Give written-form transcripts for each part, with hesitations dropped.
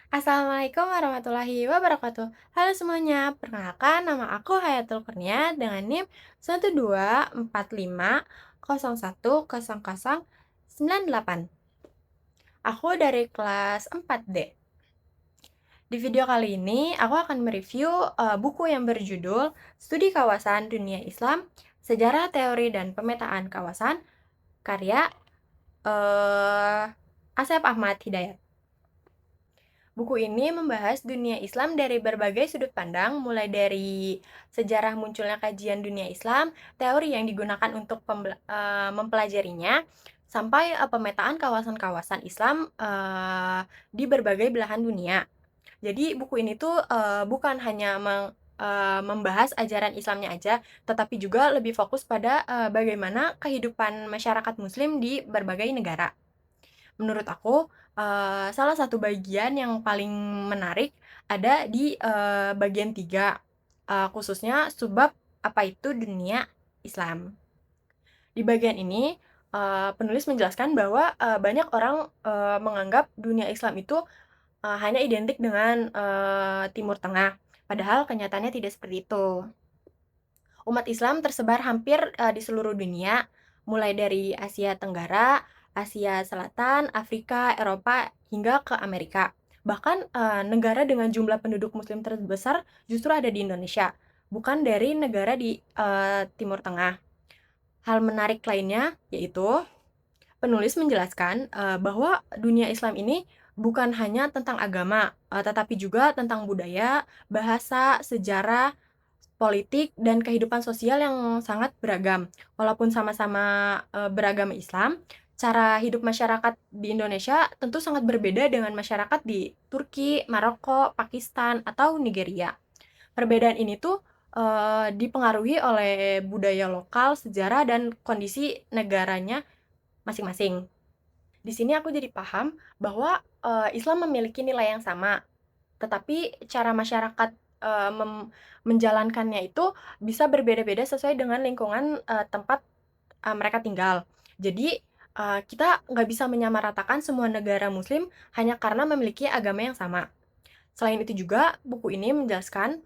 Assalamualaikum warahmatullahi wabarakatuh. Halo semuanya, perkenalkan nama aku Hayatul Kurnia dengan NIM 12450101098. Aku dari kelas 4D. Di video kali ini, aku akan mereview buku yang berjudul Studi Kawasan Dunia Islam, Sejarah Teori dan Pemetaan Kawasan, karya eh, Asep Ahmad Hidayat. Buku ini membahas dunia Islam dari berbagai sudut pandang, mulai dari sejarah munculnya kajian dunia Islam, teori yang digunakan untuk mempelajarinya, sampai pemetaan kawasan-kawasan Islam di berbagai belahan dunia. Jadi buku ini tuh bukan hanya membahas ajaran Islamnya aja, tetapi juga lebih fokus pada bagaimana kehidupan masyarakat Muslim di berbagai negara. Menurut aku, salah satu bagian yang paling menarik ada di, bagian 3, khususnya subbab "Apa itu Dunia Islam?". Di bagian ini, penulis menjelaskan bahwa, banyak orang, menganggap dunia Islam itu, hanya identik dengan, Timur Tengah, padahal kenyataannya tidak seperti itu. Umat Islam tersebar hampir, di seluruh dunia, mulai dari Asia Tenggara, Asia Selatan, Afrika, Eropa, hingga ke Amerika. Bahkan, negara dengan jumlah penduduk muslim terbesar justru ada di Indonesia, bukan dari negara di, Timur Tengah. Hal menarik lainnya yaitu penulis menjelaskan, bahwa dunia Islam ini bukan hanya tentang agama, tetapi juga tentang budaya, bahasa, sejarah, politik, dan kehidupan sosial yang sangat beragam. Walaupun sama-sama, beragama Islam, cara hidup masyarakat di Indonesia tentu sangat berbeda dengan masyarakat di Turki, Maroko, Pakistan, atau Nigeria. Perbedaan ini tuh, dipengaruhi oleh budaya lokal, sejarah, dan kondisi negaranya masing-masing. Di sini aku jadi paham bahwa, Islam memiliki nilai yang sama, tetapi cara masyarakat, menjalankannya itu bisa berbeda-beda sesuai dengan lingkungan, tempat, mereka tinggal. Jadi, kita nggak bisa menyamaratakan semua negara muslim hanya karena memiliki agama yang sama. Selain itu juga, buku ini menjelaskan,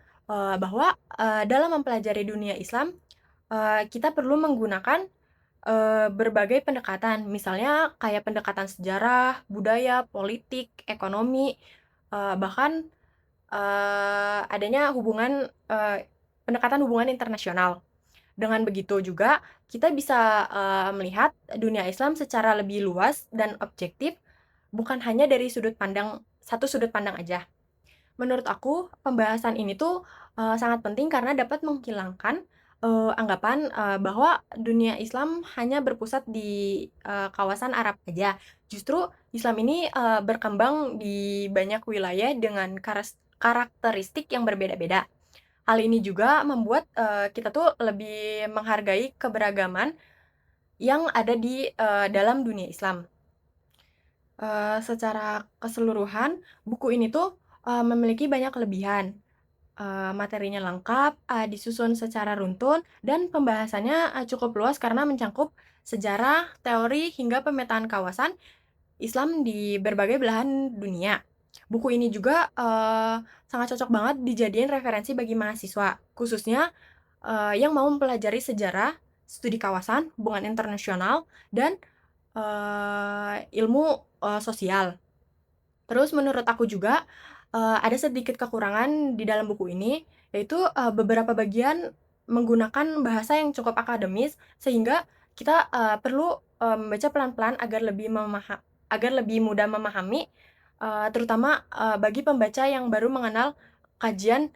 bahwa, dalam mempelajari dunia Islam, kita perlu menggunakan, berbagai pendekatan. Misalnya kayak pendekatan sejarah, budaya, politik, ekonomi, bahkan adanya pendekatan hubungan internasional. Dengan begitu juga, kita bisa, melihat dunia Islam secara lebih luas dan objektif, bukan hanya dari satu sudut pandang aja. Menurut aku, pembahasan ini tuh, sangat penting karena dapat menghilangkan, anggapan, bahwa dunia Islam hanya berpusat di, kawasan Arab aja. Justru Islam ini, berkembang di banyak wilayah dengan karakteristik yang berbeda-beda. Hal ini juga membuat, kita tuh lebih menghargai keberagaman yang ada di, dalam dunia Islam. Secara keseluruhan, buku ini tuh, memiliki banyak kelebihan. Materinya lengkap, disusun secara runtun, dan pembahasannya, cukup luas karena mencangkup sejarah, teori, hingga pemetaan kawasan Islam di berbagai belahan dunia. Buku ini juga, sangat cocok banget dijadiin referensi bagi mahasiswa, khususnya, yang mau mempelajari sejarah, studi kawasan, hubungan internasional, dan, ilmu, sosial. Terus menurut aku juga, ada sedikit kekurangan di dalam buku ini, yaitu, beberapa bagian menggunakan bahasa yang cukup akademis, sehingga kita, perlu, membaca pelan-pelan agar lebih mudah memahami, terutama, bagi pembaca yang baru mengenal kajian,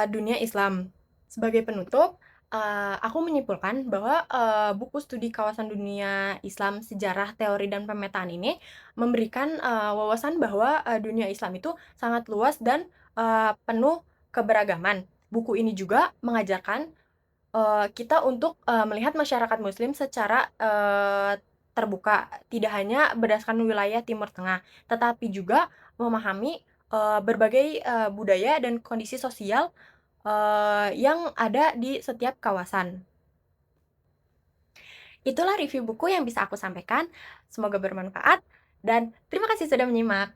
dunia Islam. Sebagai penutup, aku menyimpulkan bahwa, buku studi kawasan dunia Islam, sejarah, teori, dan pemetaan ini memberikan, wawasan bahwa, dunia Islam itu sangat luas dan, penuh keberagaman. Buku ini juga mengajarkan, kita untuk, melihat masyarakat muslim secara, terbuka, tidak hanya berdasarkan wilayah Timur Tengah, tetapi juga memahami, berbagai, budaya dan kondisi sosial, yang ada di setiap kawasan. Itulah review buku yang bisa aku sampaikan, semoga bermanfaat dan terima kasih sudah menyimak.